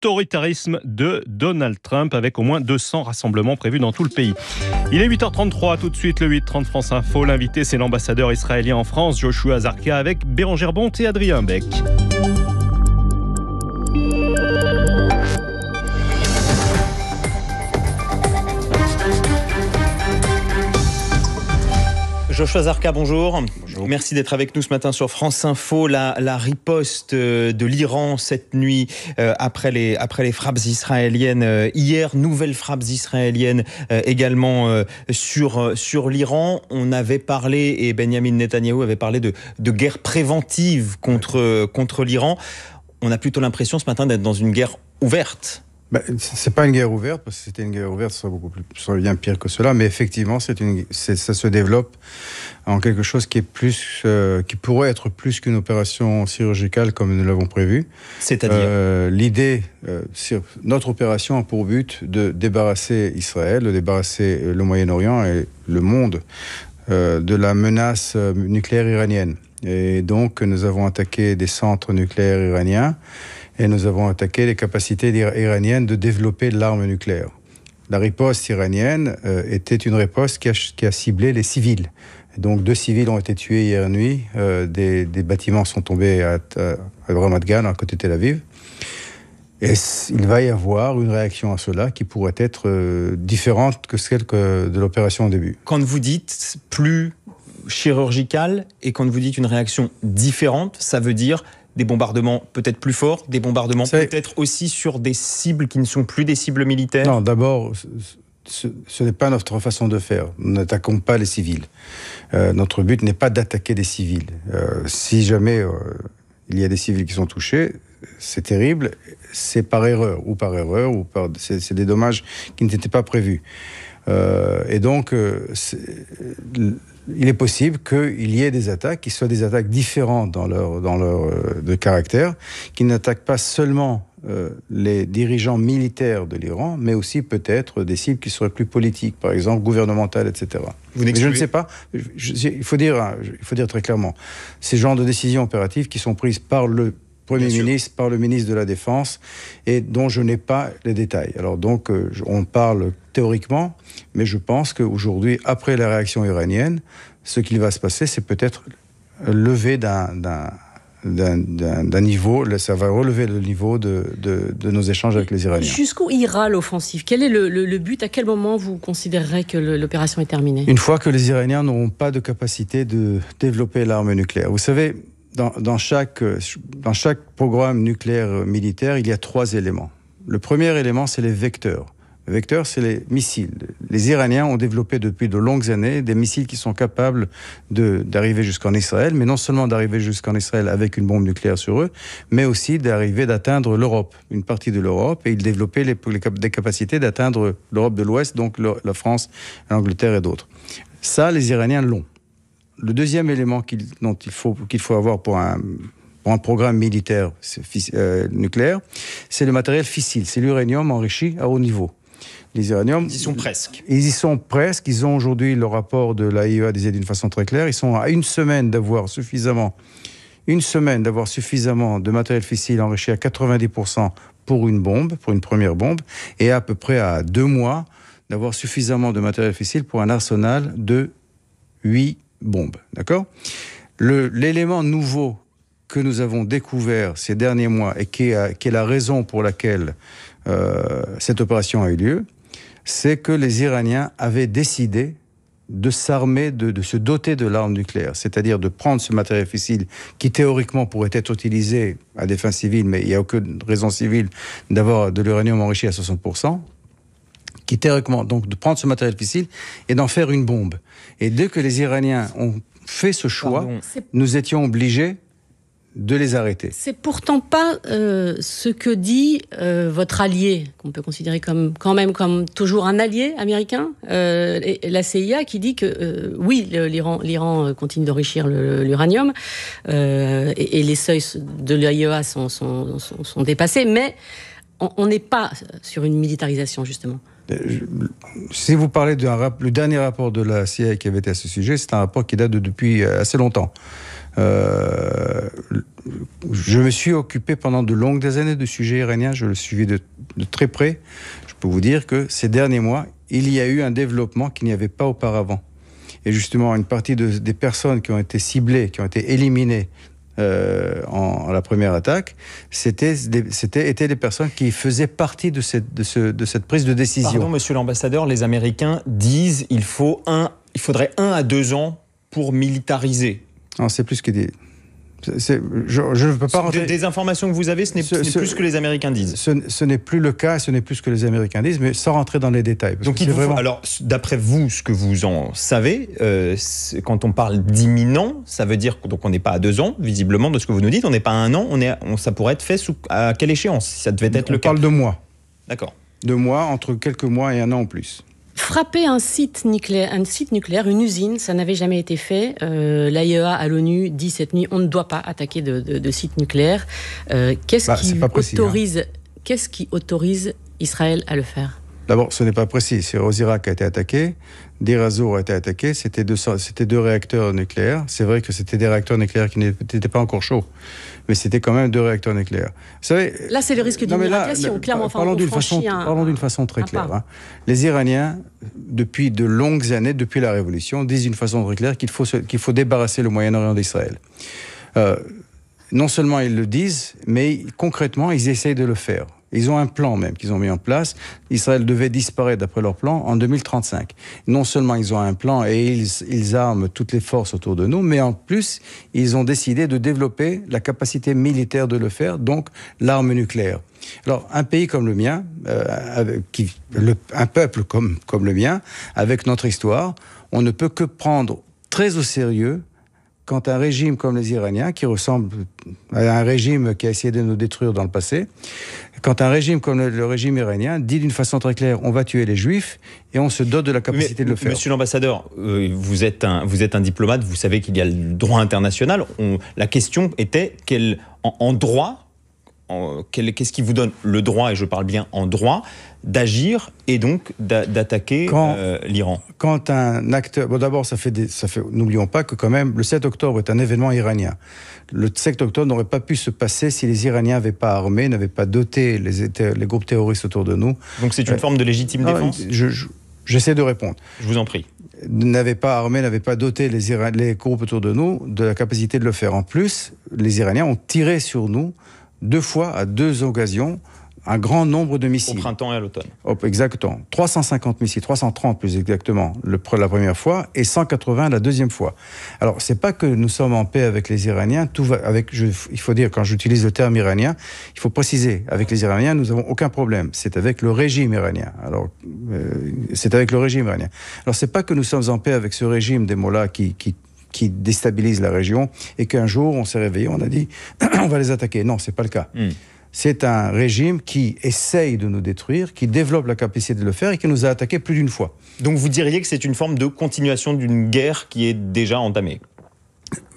l'autoritarisme de Donald Trump avec au moins 200 rassemblements prévus dans tout le pays. Il est 8h33, tout de suite le 8h30 France Info. L'invité, c'est l'ambassadeur israélien en France, Joshua Zarka, avec Bérangère Bonte et Adrien Beck. Joshua Zarka, bonjour. Bonjour. Merci d'être avec nous ce matin sur France Info. La riposte de l'Iran cette nuit après les frappes israéliennes. Hier, nouvelles frappes israéliennes également sur l'Iran. On avait parlé, et Benjamin Netanyahou avait parlé de guerre préventive contre l'Iran. On a plutôt l'impression ce matin d'être dans une guerre ouverte. C'est pas une guerre ouverte, parce que si c'était une guerre ouverte, ça serait bien pire que cela. Mais effectivement, ça se développe en quelque chose qui est qui pourrait être plus qu'une opération chirurgicale comme nous l'avons prévu. C'est-à-dire notre opération a pour but de débarrasser Israël, de débarrasser le Moyen-Orient et le monde de la menace nucléaire iranienne. Et donc, nous avons attaqué des centres nucléaires iraniens. Et nous avons attaqué les capacités iraniennes de développer l'arme nucléaire. La riposte iranienne était une riposte qui a ciblé les civils. Et donc 2 civils ont été tués hier nuit. Des bâtiments sont tombés à Ramat Gan, à côté de Tel Aviv. Et il va y avoir une réaction à cela qui pourrait être différente que celle de l'opération au début. Quand vous dites plus chirurgicale et quand vous dites une réaction différente, ça veut dire des bombardements peut-être plus forts, des bombardements peut-être aussi sur des cibles qui ne sont plus des cibles militaires? Non, d'abord, ce n'est pas notre façon de faire. Nous n'attaquons pas les civils. Notre but n'est pas d'attaquer des civils. Si jamais il y a des civils qui sont touchés, c'est terrible. C'est par erreur, c'est des dommages qui n'étaient pas prévus. Et donc, il est possible qu'il y ait des attaques qui soient des attaques différentes dans leur de caractère, qui n'attaquent pas seulement les dirigeants militaires de l'Iran, mais aussi peut-être des cibles qui seraient plus politiques, par exemple gouvernementales, etc. Mais je ne sais pas. Il faut dire très clairement, ces genres de décisions opératives qui sont prises par le Premier ministre, par le ministre de la Défense, et dont je n'ai pas les détails. Alors donc, on parle théoriquement, mais je pense qu'aujourd'hui, après la réaction iranienne, ce qu'il va se passer, c'est peut-être lever d'un niveau, ça va relever le niveau de nos échanges avec les Iraniens. Jusqu'où ira l'offensive? Quel est le but? À quel moment vous considérerez que l'opération est terminée? Une fois que les Iraniens n'auront pas de capacité de développer l'arme nucléaire. Vous savez, dans chaque programme nucléaire militaire, il y a 3 éléments. Le premier élément, c'est les vecteurs. Les vecteurs, c'est les missiles. Les Iraniens ont développé depuis de longues années des missiles qui sont capables d'arriver jusqu'en Israël, mais non seulement d'arriver jusqu'en Israël avec une bombe nucléaire sur eux, mais aussi d'atteindre l'Europe, une partie de l'Europe, et ils développaient des capacités d'atteindre l'Europe de l'Ouest, donc la France, l'Angleterre et d'autres. Ça, les Iraniens l'ont. Le deuxième élément qu'il faut avoir pour un programme militaire nucléaire, c'est le matériel fissile, c'est l'uranium enrichi à haut niveau. Les uraniums, ils y sont presque. Ils y sont presque. Ils ont aujourd'hui, le rapport de l'AIEA disait d'une façon très claire, ils sont à une semaine d'avoir suffisamment de matériel fissile enrichi à 90% pour une première bombe, et à peu près à 2 mois d'avoir suffisamment de matériel fissile pour un arsenal de 8 bombes, d'accord ? L'élément nouveau que nous avons découvert ces derniers mois et qui est la raison pour laquelle cette opération a eu lieu, c'est que les Iraniens avaient décidé de s'armer, de se doter de l'arme nucléaire, c'est-à-dire de prendre ce matériel fissile qui théoriquement pourrait être utilisé à des fins civiles, mais il n'y a aucune raison civile d'avoir de l'uranium enrichi à 60%, qui théoriquement, donc de prendre ce matériel fissile et d'en faire une bombe. Et dès que les Iraniens ont fait ce choix, nous étions obligés de les arrêter. C'est pourtant pas ce que dit votre allié, qu'on peut considérer comme toujours un allié américain, la CIA, qui dit que oui, l'Iran continue d'enrichir l'uranium et les seuils de l'AIEA sont dépassés, mais on n'est pas sur une militarisation, justement. Si vous parlez du dernier rapport de la CIA qui avait été à ce sujet, c'est un rapport qui date depuis assez longtemps. Je me suis occupé pendant de longues années du sujet iranien, je le suivis de très près. Je peux vous dire que ces derniers mois, il y a eu un développement qu'il n'y avait pas auparavant. Et justement, une partie des personnes qui ont été ciblées, qui ont été éliminées en la première attaque, étaient des personnes qui faisaient partie de cette prise de décision. Pardon, monsieur l'ambassadeur, les Américains disent qu'il faudrait 1 à 2 ans pour militariser. Non, c'est plus ce qu'ils disent. Je ne peux pas rentrer... Des informations que vous avez, ce n'est plus ce que les Américains disent. Ce n'est plus le cas, ce n'est plus ce que les Américains disent, mais sans rentrer dans les détails. Donc alors, d'après vous, ce que vous en savez, quand on parle d'imminent, ça veut dire qu'on n'est pas à 2 ans, visiblement, de ce que vous nous dites, on n'est pas à 1 an, ça pourrait être fait à quelle échéance, si ça devait être le cas? On parle de mois. D'accord. 2 mois, entre quelques mois et 1 an en plus. Frapper un site nucléaire, une usine, ça n'avait jamais été fait. L'AIEA à l'ONU dit cette nuit, on ne doit pas attaquer de site nucléaire. Qu'est-ce qui autorise Israël à le faire? D'abord, ce n'est pas précis. C'est Osirak qui a été attaqué, Deir ez-Zor a été attaqué. C'était 2 réacteurs nucléaires. C'est vrai que c'était des réacteurs nucléaires qui n'étaient pas encore chauds, mais c'était quand même 2 réacteurs nucléaires. Vous savez, là, c'est le risque d'une radiation. Clairement, parlons d'une façon très claire. Hein. Les Iraniens, depuis de longues années, depuis la Révolution, disent d'une façon très claire qu'il faut débarrasser le Moyen-Orient d'Israël. Non seulement ils le disent, mais concrètement, ils essayent de le faire. Ils ont un plan même qu'ils ont mis en place. Israël devait disparaître d'après leur plan en 2035. Non seulement ils ont un plan et ils arment toutes les forces autour de nous, mais en plus, ils ont décidé de développer la capacité militaire de le faire, donc l'arme nucléaire. Alors, un pays comme le mien, un peuple comme le mien, avec notre histoire, on ne peut que prendre très au sérieux quand un régime comme les Iraniens, qui ressemble à un régime qui a essayé de nous détruire dans le passé, quand un régime comme le régime iranien dit d'une façon très claire, on va tuer les Juifs, et on se dote de la capacité de le faire. Monsieur l'ambassadeur, vous êtes un diplomate, vous savez qu'il y a le droit international. La question était, en droit, qu'est-ce qui vous donne le droit, et je parle bien en droit, d'agir et donc d'attaquer l'Iran? Quand un acteur... Bon, d'abord, n'oublions pas que quand même, le 7 octobre est un événement iranien. Le 7 octobre n'aurait pas pu se passer si les Iraniens n'avaient pas armé, n'avaient pas doté les groupes terroristes autour de nous. Donc c'est une forme de légitime défense? J'essaie de répondre. Je vous en prie. N'avaient pas armé, n'avaient pas doté les groupes autour de nous de la capacité de le faire. En plus, les Iraniens ont tiré sur nous 2 fois, à 2 occasions, un grand nombre de missiles. Au printemps et à l'automne. Exactement. 350 missiles, 330 plus exactement, la première fois, et 180 la deuxième fois. Alors, c'est pas que nous sommes en paix avec les Iraniens, il faut dire, quand j'utilise le terme iranien, il faut préciser, avec les Iraniens, nous n'avons aucun problème. C'est avec le régime iranien. Alors, c'est avec le régime iranien. Alors, c'est pas que nous sommes en paix avec ce régime des mollahs qui déstabilise la région, et qu'un jour, on s'est réveillé, on a dit, on va les attaquer. Non, c'est pas le cas. C'est un régime qui essaye de nous détruire, qui développe la capacité de le faire et qui nous a attaqués plus d'une fois. Donc vous diriez que c'est une forme de continuation d'une guerre qui est déjà entamée?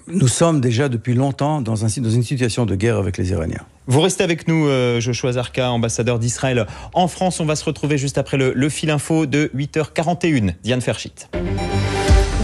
Nous sommes déjà depuis longtemps dans une situation de guerre avec les Iraniens. Vous restez avec nous, Joshua Zarka, ambassadeur d'Israël en France. On va se retrouver juste après le fil info de 8h41. Diane Ferchit.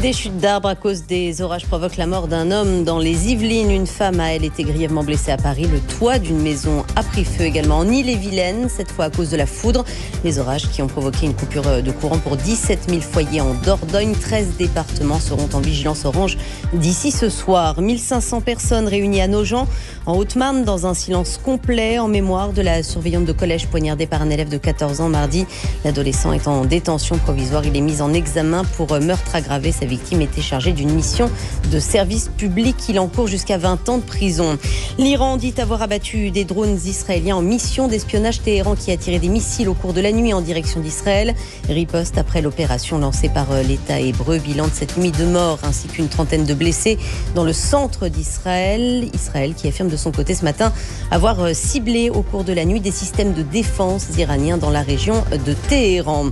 Des chutes d'arbres à cause des orages provoquent la mort d'un homme dans les Yvelines. Une femme a, elle, été grièvement blessée à Paris. Le toit d'une maison a pris feu également en Ille-et-Vilaine, cette fois à cause de la foudre. Les orages qui ont provoqué une coupure de courant pour 17 000 foyers en Dordogne. 13 départements seront en vigilance orange d'ici ce soir. 1500 personnes réunies à Nogent, en Haute-Marne, dans un silence complet en mémoire de la surveillante de collège poignardée par un élève de 14 ans mardi. L'adolescent est en détention provisoire. Il est mis en examen pour meurtre aggravé. Sa victime était chargée d'une mission de service public. Il encourt jusqu'à 20 ans de prison. L'Iran dit avoir abattu des drones israéliens en mission d'espionnage. Téhéran qui a tiré des missiles au cours de la nuit en direction d'Israël. Riposte après l'opération lancée par l'État hébreu. Bilan de cette nuit, 2 morts ainsi qu'une trentaine de blessés dans le centre d'Israël. Israël qui affirme de son côté ce matin avoir ciblé au cours de la nuit des systèmes de défense iraniens dans la région de Téhéran.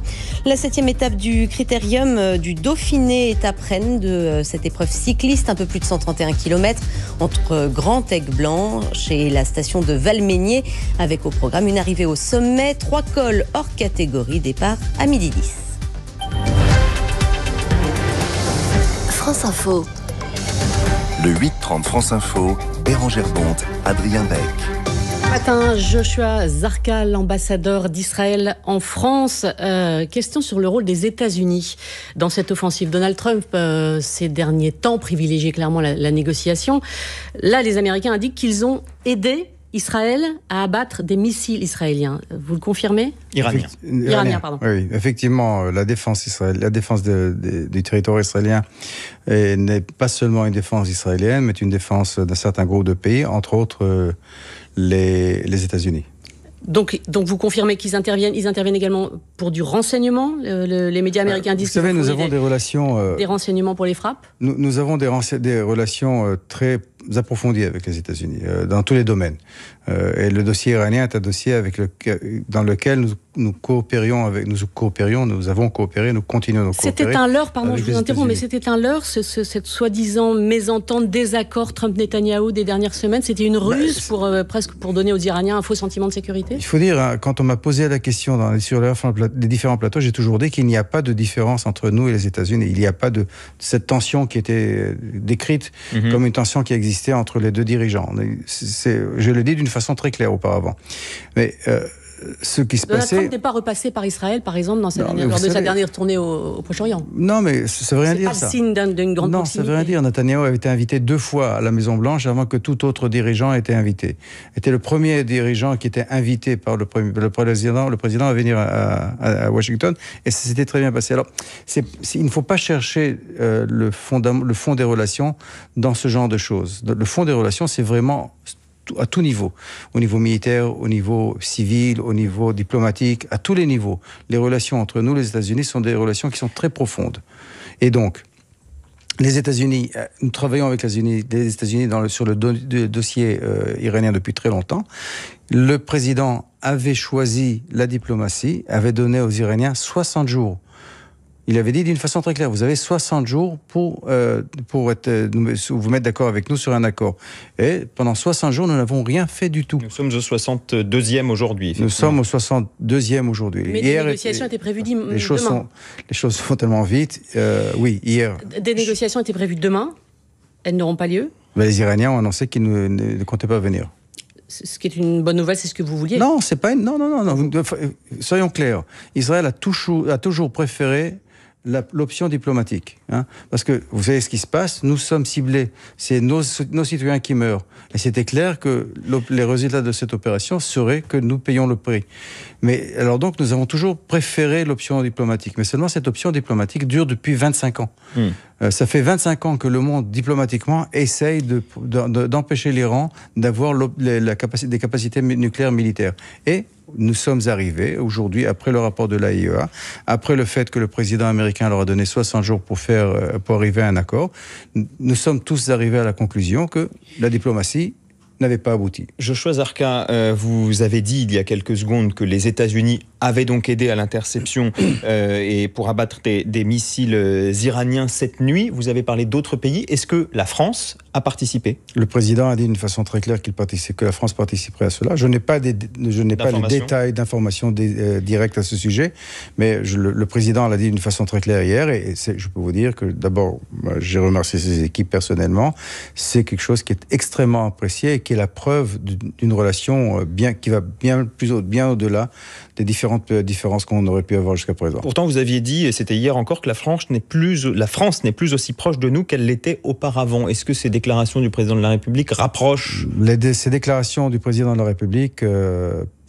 La 7e étape du Critérium du Dauphiné est à Rennes de cette épreuve cycliste, un peu plus de 131 km entre Grand-Aigle-Blanche et la station de Valmeinier, avec au programme une arrivée au sommet, 3 cols hors catégorie, départ à 12h10. France Info. Le 8-30 France Info, Bérangère Bonte, Adrien Beck. Ce matin, Joshua Zarka, l'ambassadeur d'Israël en France. Question sur le rôle des États-Unis dans cette offensive. Donald Trump, ces derniers temps, privilégiait clairement la négociation. Là, les Américains indiquent qu'ils ont aidé Israël à abattre des missiles israéliens. Vous le confirmez ? Iranien, pardon. Oui, effectivement, la défense du territoire israélien n'est pas seulement une défense israélienne, mais une défense d'un certain groupe de pays, entre autres les États-Unis. Donc vous confirmez qu'ils interviennent. Ils interviennent également pour du renseignement. Les médias américains disent qu'ils nous avons des relations, des renseignements pour les frappes. Nous avons des relations très approfondies avec les États-Unis dans tous les domaines. Et le dossier iranien est un dossier dans lequel nous avons coopéré, nous continuons de coopérer. C'était un leurre, pardon, je vous interromps, mais c'était un leurre, cette soi-disant mésentente, désaccord Trump-Netanyahou des dernières semaines. C'était une ruse pour donner aux Iraniens un faux sentiment de sécurité. Il faut dire, quand on m'a posé la question sur les différents plateaux, j'ai toujours dit qu'il n'y a pas de différence entre nous et les États-Unis. Il n'y a pas de cette tension qui était décrite comme une tension qui existait entre les deux dirigeants. Je l'ai dit d'une façon très claire auparavant. Mais ce qui se passait... Trump n'est pas repassé par Israël, par exemple, lors de sa dernière tournée au Proche-Orient. Non, mais ça veut rien dire, ça. C'est pas le signe d'une grande proximité. Non, ça veut rien dire. Netanyahou avait été invité 2 fois à la Maison-Blanche avant que tout autre dirigeant ait été invité. Était le premier dirigeant qui était invité par le président à venir à Washington, et ça s'était très bien passé. Alors, il ne faut pas chercher le fond des relations dans ce genre de choses. Le fond des relations, c'est vraiment à tout niveau, au niveau militaire, au niveau civil, au niveau diplomatique, à tous les niveaux. Les relations entre nous, les États-Unis, sont des relations qui sont très profondes. Et donc, les États-Unis, nous travaillons avec les États-Unis sur le dossier iranien depuis très longtemps. Le président avait choisi la diplomatie, avait donné aux Iraniens 60 jours. Il avait dit d'une façon très claire, vous avez 60 jours pour vous mettre d'accord avec nous sur un accord. Et pendant 60 jours, nous n'avons rien fait du tout. Nous sommes au 62e aujourd'hui. Nous sommes au 62e aujourd'hui. Mais les négociations étaient prévues demain. Les choses font tellement vite. Oui, hier. Des négociations étaient prévues demain. Elles n'auront pas lieu. Les Iraniens ont annoncé qu'ils ne comptaient pas venir. Ce qui est une bonne nouvelle, c'est ce que vous vouliez. Non, c'est pas non. Soyons clairs. Israël a toujours préféré l'option diplomatique. Parce que vous savez ce qui se passe, nous sommes ciblés, c'est nos citoyens qui meurent. Et c'était clair que les résultats de cette opération seraient que nous payons le prix. Mais alors donc, nous avons toujours préféré l'option diplomatique. Mais seulement cette option diplomatique dure depuis 25 ans. Ça fait 25 ans que le monde, diplomatiquement, essaye d'empêcher l'Iran d'avoir des capacités nucléaires militaires. Et nous sommes arrivés aujourd'hui, après le rapport de l'AIEA, après le fait que le président américain leur a donné 60 jours pour arriver à un accord, nous sommes tous arrivés à la conclusion que la diplomatie n'avait pas abouti. Joshua Zarka, vous avez dit il y a quelques secondes que les États-Unis avaient donc aidé à l'interception et pour abattre des missiles iraniens cette nuit. Vous avez parlé d'autres pays. Est-ce que la France a participé ? Le président a dit d'une façon très claire que la France participerait à cela. Je n'ai pas les détails d'informations directes à ce sujet, mais le président l'a dit d'une façon très claire hier, et je peux vous dire que d'abord, j'ai remercié ses équipes personnellement. C'est quelque chose qui est extrêmement apprécié et qui est la preuve d'une relation qui va bien au-delà des différentes différences qu'on aurait pu avoir jusqu'à présent. Pourtant, vous aviez dit, et c'était hier encore, que la France n'est plus aussi proche de nous qu'elle l'était auparavant. Est-ce que ces déclarations du président de la République rapprochent ? Ces déclarations du président de la République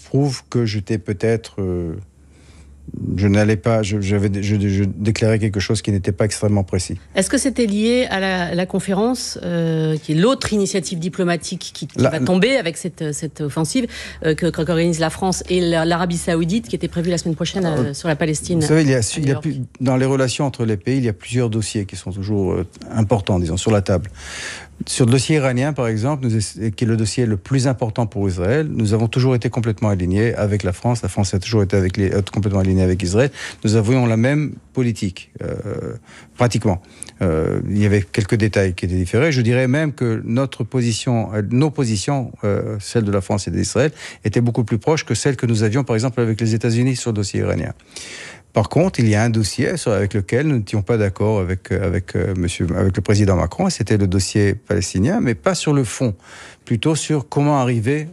prouvent que j'étais peut-être... Je déclarais quelque chose qui n'était pas extrêmement précis. Est-ce que c'était lié à la conférence, qui est l'autre initiative diplomatique qui va tomber avec cette offensive qu'organise la France et l'Arabie Saoudite, qui était prévue la semaine prochaine sur la Palestine? Vous savez, dans les relations entre les pays, il y a plusieurs dossiers qui sont toujours importants, disons, sur la table. Sur le dossier iranien, par exemple, qui est le dossier le plus important pour Israël, nous avons toujours été complètement alignés avec la France. La France a toujours été complètement alignée avec Israël. Nous avions la même politique, pratiquement. Il y avait quelques détails qui étaient différents. Je dirais même que nos positions, celle de la France et d'Israël, étaient beaucoup plus proches que celles que nous avions, par exemple, avec les États-Unis sur le dossier iranien. Par contre, il y a un dossier avec lequel nous n'étions pas d'accord avec le président Macron, c'était le dossier palestinien, mais pas sur le fond, plutôt sur comment arriver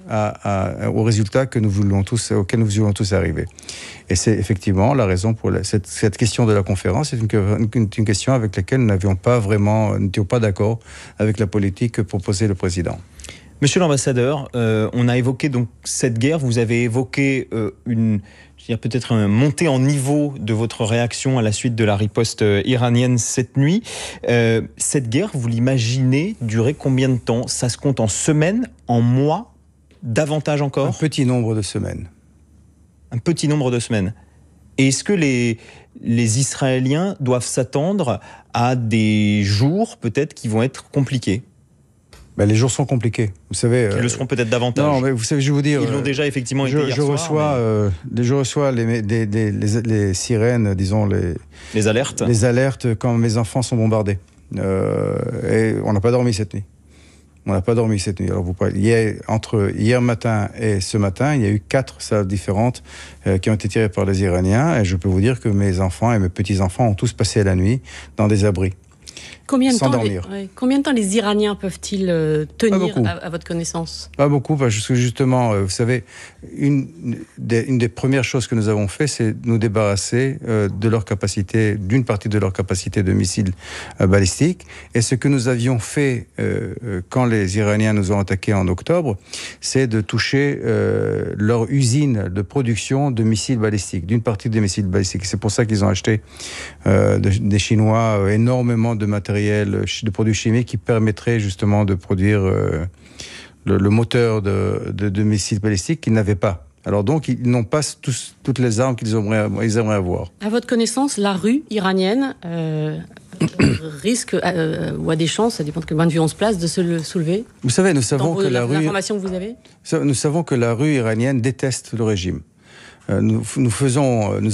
au résultat auquel nous voulions tous arriver. Et c'est effectivement la raison pour cette question de la conférence. C'est une question avec laquelle nous n'étions pas d'accord avec la politique que proposait le président. Monsieur l'ambassadeur, on a évoqué donc cette guerre. Vous avez évoqué peut-être une montée en niveau de votre réaction à la suite de la riposte iranienne cette nuit. Cette guerre, vous l'imaginez durer combien de temps? Ça se compte en semaines, en mois, davantage encore? Un petit nombre de semaines. Un petit nombre de semaines. Et est-ce que les Israéliens doivent s'attendre à des jours peut-être qui vont être compliqués? Les jours sont compliqués. Vous savez. Ils le seront peut-être davantage. Non, mais vous savez, je vais vous dire. Ils l'ont déjà effectivement été hier soir. Je reçois les sirènes, disons les alertes. Les alertes quand mes enfants sont bombardés. Et on n'a pas dormi cette nuit. Alors entre hier matin et ce matin, il y a eu 4 salves différentes qui ont été tirées par les Iraniens. Et je peux vous dire que mes enfants et mes petits-enfants ont tous passé la nuit dans des abris. Combien de temps les Iraniens peuvent-ils tenir à votre connaissance? Pas beaucoup, parce que justement, vous savez, une des premières choses que nous avons fait, c'est nous débarrasser d'une partie de leur capacité de missiles balistiques. Et ce que nous avions fait quand les Iraniens nous ont attaqués en octobre, c'est de toucher leur usine de production de missiles balistiques, d'une partie des missiles balistiques. C'est pour ça qu'ils ont acheté des Chinois énormément de matériel, de produits chimiques qui permettraient justement de produire le moteur de missiles balistiques qu'ils n'avaient pas. Alors donc, ils n'ont pas toutes les armes qu'ils aimeraient avoir. À votre connaissance, la rue iranienne risque, ou a des chances, ça dépend de quel point de vue on se place, de se soulever? Vous savez, nous savons que l'information que vous avez? Nous savons que la rue iranienne déteste le régime. Nous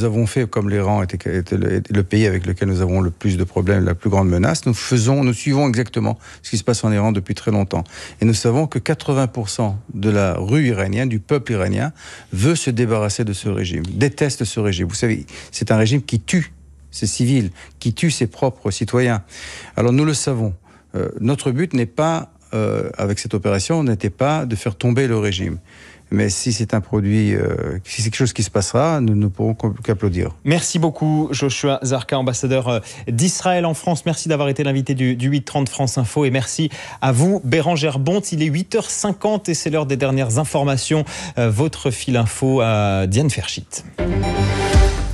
avons fait, comme l'Iran était le pays avec lequel nous avons le plus de problèmes, la plus grande menace, nous suivons exactement ce qui se passe en Iran depuis très longtemps. Et nous savons que 80% de la rue iranienne, du peuple iranien, veut se débarrasser de ce régime, déteste ce régime. Vous savez, c'est un régime qui tue ses civils, qui tue ses propres citoyens. Alors nous le savons. Notre but n'est pas, avec cette opération, n'était pas de faire tomber le régime. Mais si c'est un produit, si c'est quelque chose qui se passera, nous ne pourrons qu'applaudir. Merci beaucoup, Joshua Zarka, ambassadeur d'Israël en France. Merci d'avoir été l'invité du 8h30 France Info. Et merci à vous, Bérangère Bonte. Il est 8h50 et c'est l'heure des dernières informations. Votre fil info à Diane Ferchit.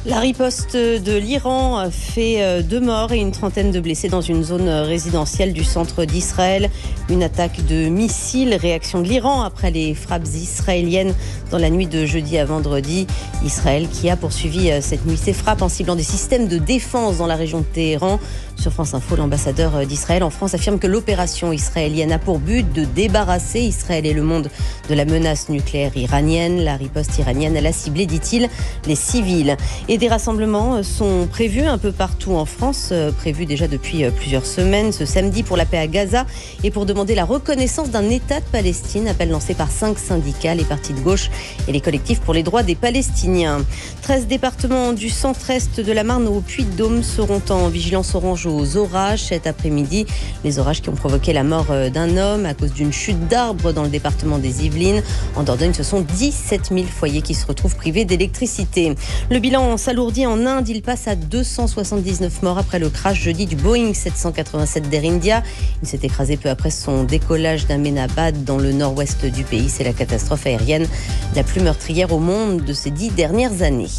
La riposte de l'Iran fait 2 morts et une trentaine de blessés dans une zone résidentielle du centre d'Israël. Une attaque de missiles, réaction de l'Iran après les frappes israéliennes dans la nuit de jeudi à vendredi. Israël qui a poursuivi cette nuit ses frappes en ciblant des systèmes de défense dans la région de Téhéran. Sur France Info, l'ambassadeur d'Israël en France affirme que l'opération israélienne a pour but de débarrasser Israël et le monde de la menace nucléaire iranienne. La riposte iranienne, elle a ciblé, dit-il, les civils. Et des rassemblements sont prévus un peu partout en France, prévus déjà depuis plusieurs semaines. Ce samedi pour la paix à Gaza et pour demander la reconnaissance d'un État de Palestine. Appel lancé par 5 syndicats, les partis de gauche et les collectifs pour les droits des Palestiniens. 13 départements du centre-est de la Marne au Puy-de-Dôme seront en vigilance orange aux orages cet après-midi. Les orages qui ont provoqué la mort d'un homme à cause d'une chute d'arbres dans le département des Yvelines. En Dordogne, ce sont 17 000 foyers qui se retrouvent privés d'électricité. Le bilan s'alourdit en Inde. Il passe à 279 morts après le crash jeudi du Boeing 787 d'Air India. Il s'est écrasé peu après son décollage d'Ahmedabad dans le nord-ouest du pays. C'est la catastrophe aérienne la plus meurtrière au monde de ces 10 dernières années.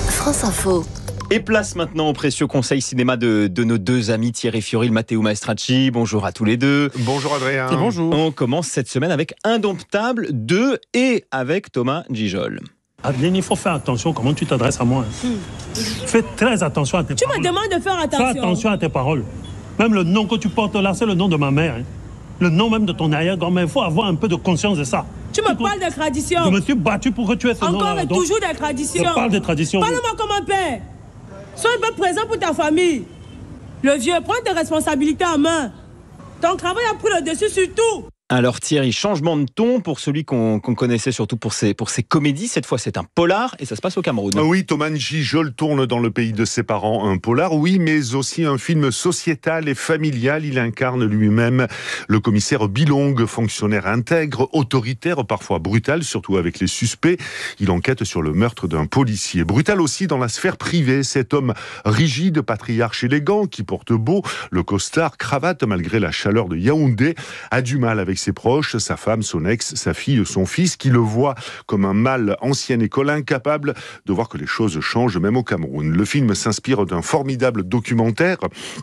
France Info. Et place maintenant au précieux conseil cinéma de nos 2 amis Thierry Fioril, Matteo Maestracci. Bonjour à tous les 2. Bonjour Adrien. Et bonjour. On commence cette semaine avec Indomptable 2 et avec Thomas Gijol. Adeline, il faut faire attention comment tu t'adresses à moi. Fais très attention à tes paroles. Tu me demandes de faire attention. Fais attention à tes paroles. Même le nom que tu portes là, c'est le nom de ma mère. Le nom même de ton arrière-grand-mère. Il faut avoir un peu de conscience de ça. Tu me parles de tradition. Je me suis battu pour que tu aies ce nom-là. Encore et toujours des traditions. Je parle de tradition. Parle-moi comme un père. Sois un peu présent pour ta famille. Le vieux, prends tes responsabilités en main. Ton travail a pris le dessus sur tout. Alors Thierry, changement de ton pour celui qu'on connaissait surtout pour ses comédies. Cette fois, c'est un polar et ça se passe au Cameroun. Oui, Thomas Gijol tourne dans le pays de ses parents un polar, oui, mais aussi un film sociétal et familial. Il incarne lui-même le commissaire Bilong, fonctionnaire intègre, autoritaire, parfois brutal, surtout avec les suspects. Il enquête sur le meurtre d'un policier. Brutal aussi dans la sphère privée. Cet homme rigide, patriarche élégant, qui porte beau le costard, cravate malgré la chaleur de Yaoundé, a du mal avec ses proches, sa femme, son ex, sa fille, son fils, qui le voit comme un mâle ancienne école, incapable de voir que les choses changent même au Cameroun. Le film s'inspire d'un formidable documentaire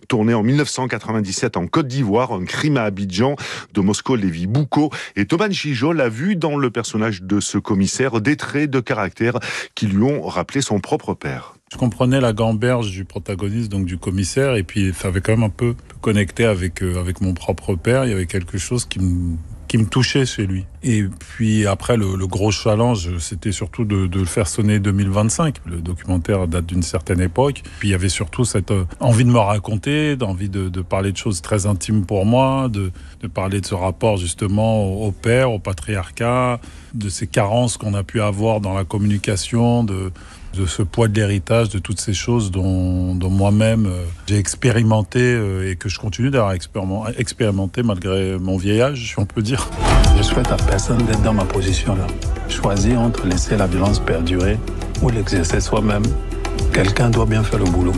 tourné en 1997 en Côte d'Ivoire, Un crime à Abidjan, de Mosco Lévy Boucault. Et Thomas Gijol a vu dans le personnage de ce commissaire des traits de caractère qui lui ont rappelé son propre père. Je comprenais la gamberge du protagoniste, donc du commissaire, et puis ça avait quand même un peu connecté avec mon propre père. Il y avait quelque chose qui me touchait chez lui. Et puis après, le gros challenge, c'était surtout de le faire sonner 2025. Le documentaire date d'une certaine époque. Puis il y avait surtout cette envie de me raconter, d'envie de parler de choses très intimes pour moi, de parler de ce rapport justement au père, au patriarcat, de ces carences qu'on a pu avoir dans la communication, de ce poids de l'héritage, de toutes ces choses dont moi-même j'ai expérimenté et que je continue d'avoir expérimenté malgré mon vieillage, si on peut dire. Je souhaite à personne d'être dans ma position là. Choisir entre laisser la violence perdurer ou l'exercer soi-même. Quelqu'un doit bien faire le boulot.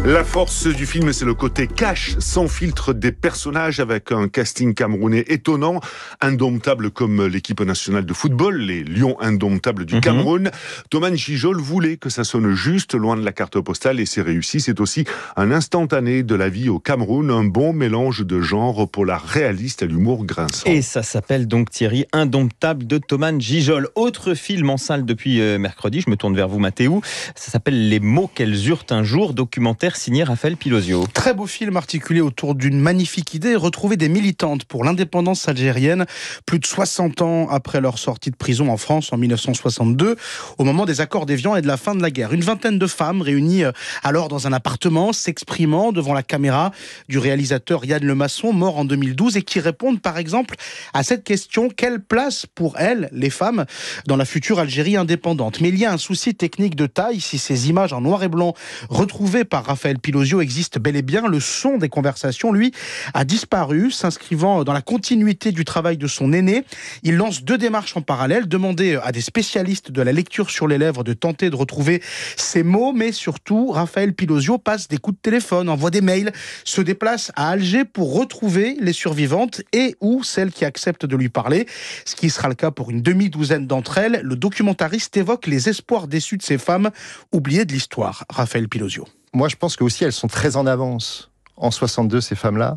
La force du film, c'est le côté cash, sans filtre des personnages, avec un casting camerounais étonnant, indomptable comme l'équipe nationale de football, les Lions indomptables du Cameroun. Thomas Gijol voulait que ça sonne juste, loin de la carte postale, et c'est réussi. C'est aussi un instantané de la vie au Cameroun, un bon mélange de genre polar réaliste à l'humour grinçant. Et ça s'appelle donc, Thierry, Indomptable de Thomas Gijol. Autre film en salle depuis mercredi, je me tourne vers vous Mathéo, ça s'appelle Les mots qu'elles eurent un jour, documentaire signé Raphaël Pilosio. Très beau film articulé autour d'une magnifique idée, retrouver des militantes pour l'indépendance algérienne, plus de 60 ans après leur sortie de prison en France en 1962, au moment des accords d'Évian et de la fin de la guerre. Une vingtaine de femmes réunies alors dans un appartement, s'exprimant devant la caméra du réalisateur Yann Lemasson, mort en 2012, et qui répondent par exemple à cette question: quelle place pour elles, les femmes, dans la future Algérie indépendante? Mais il y a un souci technique de taille. Si ces images en noir et blanc retrouvées par Raphaël Pilosio existe bel et bien, le son des conversations, lui, a disparu, s'inscrivant dans la continuité du travail de son aîné. Il lance 2 démarches en parallèle, demander à des spécialistes de la lecture sur les lèvres de tenter de retrouver ces mots, mais surtout, Raphaël Pilosio passe des coups de téléphone, envoie des mails, se déplace à Alger pour retrouver les survivantes et ou celles qui acceptent de lui parler, ce qui sera le cas pour une demi-douzaine d'entre elles. Le documentariste évoque les espoirs déçus de ces femmes oubliées de l'histoire. Raphaël Pilosio. Moi, je pense que aussi elles sont très en avance en 62, ces femmes-là,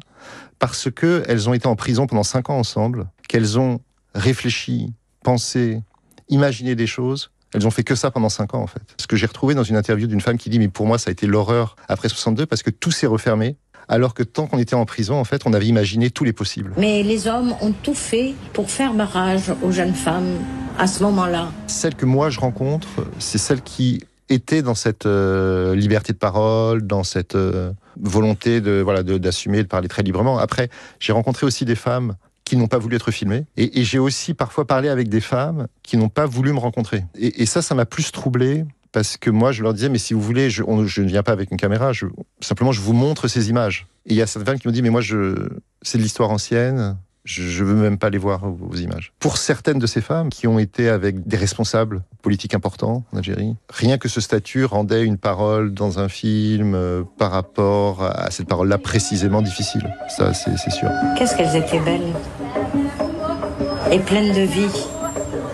parce qu'elles ont été en prison pendant 5 ans ensemble, qu'elles ont réfléchi, pensé, imaginé des choses. Elles ont fait que ça pendant 5 ans, en fait. Ce que j'ai retrouvé dans une interview d'une femme qui dit « Mais pour moi, ça a été l'horreur après 62, parce que tout s'est refermé. » Alors que tant qu'on était en prison, en fait, on avait imaginé tous les possibles. Mais les hommes ont tout fait pour faire barrage aux jeunes femmes à ce moment-là. Celles que moi, je rencontre, c'est celles qui étaient dans cette liberté de parole, dans cette volonté d'assumer, de parler très librement. Après, j'ai rencontré aussi des femmes qui n'ont pas voulu être filmées. Et j'ai aussi parfois parlé avec des femmes qui n'ont pas voulu me rencontrer. Et ça m'a plus troublé, parce que moi, je leur disais, mais si vous voulez, je ne viens pas avec une caméra, simplement je vous montre ces images. Et il y a certaines femmes qui me disent, mais moi, c'est de l'histoire ancienne, je veux même pas les voir, vos images. Pour certaines de ces femmes qui ont été avec des responsables politiques importants en Algérie, rien que ce statut rendait une parole dans un film par rapport à cette parole-là précisément difficile. Ça, c'est sûr. Qu'est-ce qu'elles étaient belles et pleines de vie,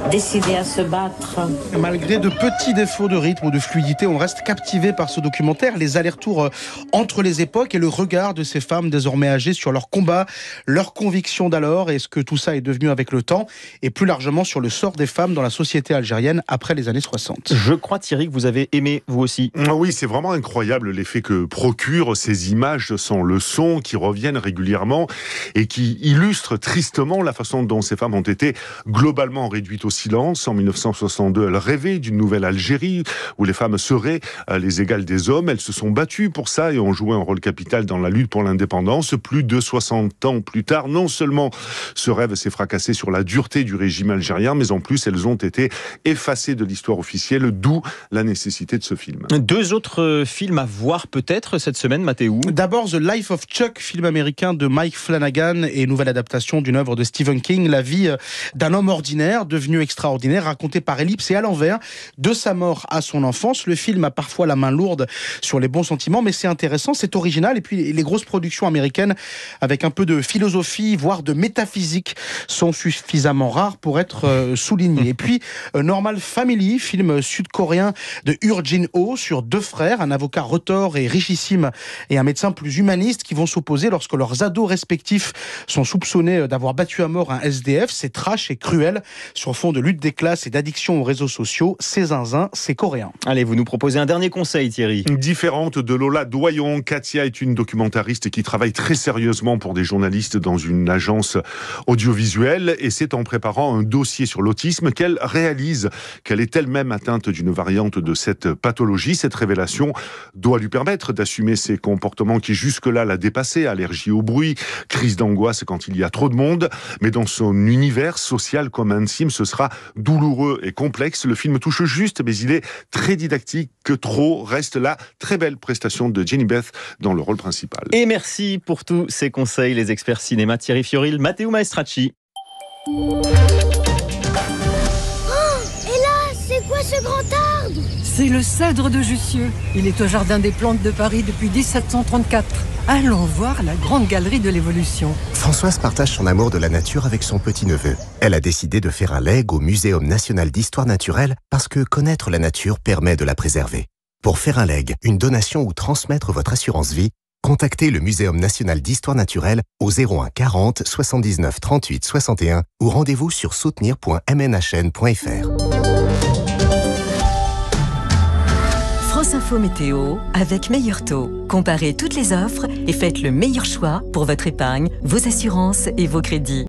décidées à se battre. Malgré de petits défauts de rythme ou de fluidité, on reste captivé par ce documentaire, les allers-retours entre les époques et le regard de ces femmes désormais âgées sur leur combat, leurs convictions d'alors et ce que tout ça est devenu avec le temps, et plus largement sur le sort des femmes dans la société algérienne après les années 60. Je crois, Thierry, que vous avez aimé, vous aussi. Oui, c'est vraiment incroyable l'effet que procurent ces images sans le son, qui reviennent régulièrement et qui illustrent tristement la façon dont ces femmes ont été globalement réduites au silence. En 1962, elle rêvait d'une nouvelle Algérie où les femmes seraient les égales des hommes. Elles se sont battues pour ça et ont joué un rôle capital dans la lutte pour l'indépendance. Plus de 60 ans plus tard, non seulement ce rêve s'est fracassé sur la dureté du régime algérien, mais en plus elles ont été effacées de l'histoire officielle, d'où la nécessité de ce film. 2 autres films à voir peut-être cette semaine, Mathéo. D'abord The Life of Chuck, film américain de Mike Flanagan et nouvelle adaptation d'une œuvre de Stephen King, la vie d'un homme ordinaire devenu extraordinaire, raconté par ellipse et à l'envers, de sa mort à son enfance. Le film a parfois la main lourde sur les bons sentiments, mais c'est intéressant, c'est original. Et puis les grosses productions américaines avec un peu de philosophie, voire de métaphysique, sont suffisamment rares pour être soulignées. Et puis Normal Family, film sud-coréen de Ur Jin-ho sur 2 frères, un avocat retors et richissime et un médecin plus humaniste qui vont s'opposer lorsque leurs ados respectifs sont soupçonnés d'avoir battu à mort un SDF. C'est trash et cruel sur fond de lutte des classes et d'addiction aux réseaux sociaux. C'est zinzin, c'est coréen. Allez, vous nous proposez un dernier conseil, Thierry. Différente de Lola Doyon, Katia est une documentariste qui travaille très sérieusement pour des journalistes dans une agence audiovisuelle et c'est en préparant un dossier sur l'autisme qu'elle réalise qu'elle est elle-même atteinte d'une variante de cette pathologie. Cette révélation doit lui permettre d'assumer ses comportements qui jusque-là la dépassaient, allergie au bruit, crise d'angoisse quand il y a trop de monde, mais dans son univers social comme intime, ce sera douloureux et complexe. Le film touche juste, mais il est très didactique, que trop reste la très belle prestation de Jenny Beth dans le rôle principal. Et merci pour tous ces conseils, les experts cinéma Thierry Fioril, Matteo Maestracci. Oh, et là, c'est quoi ce grand arbre? C'est le cèdre de Jussieu. Il est au Jardin des Plantes de Paris depuis 1734. Allons voir la grande galerie de l'évolution. Françoise partage son amour de la nature avec son petit-neveu. Elle a décidé de faire un legs au Muséum national d'histoire naturelle parce que connaître la nature permet de la préserver. Pour faire un legs, une donation ou transmettre votre assurance vie, contactez le Muséum national d'histoire naturelle au 01 40 79 38 61 ou rendez-vous sur soutenir.mnhn.fr. France Info Météo avec Meilleur Taux. Comparez toutes les offres et faites le meilleur choix pour votre épargne, vos assurances et vos crédits.